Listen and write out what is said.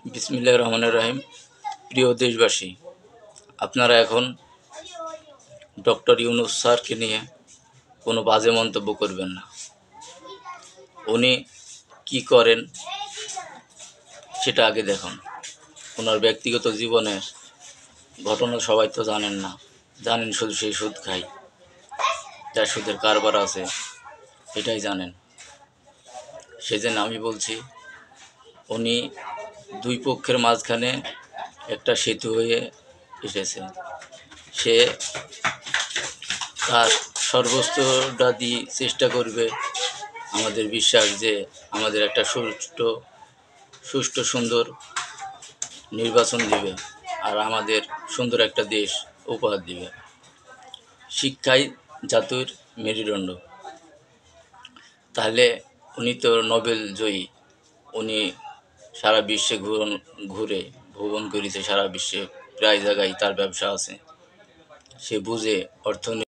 বিসমিল্লাহির রহমানির রহিম। প্রিয় দেশবাসী, আপনারা এখন ডক্টর ইউনূস স্যারকে নিয়ে কোনো বাজে মন্তব্য করবেন না। উনি কি করেন সেটা আগে দেখুন। ওনার ব্যক্তিগত জীবনের ঘটনা সবাই তো জানেন না, জানেন শুধু সেই সুদ খায়, যার সুদের কারবার আছে এটাই জানেন। সেজন্য আমি বলছি, উনি দুই পক্ষের মাঝখানে একটা সেতু হয়ে এসেছে। সে তার সর্বোচ্চটা দিয়ে চেষ্টা করবে। আমাদের বিশ্বাস যে আমাদের একটা সুষ্ঠু সুন্দর নির্বাচন দিবে আর আমাদের সুন্দর একটা দেশ উপহার দিবে। শিক্ষাই জাতির মেরুদণ্ড। তাহলে উনি তো নোবেল জয়ী। উনি সারা বিশ্বে ঘুরে ভ্রমণ করেছে, সারা বিশ্বে প্রায় জায়গায় তার ব্যবসা আছে। সে বুঝে অর্থনীতি।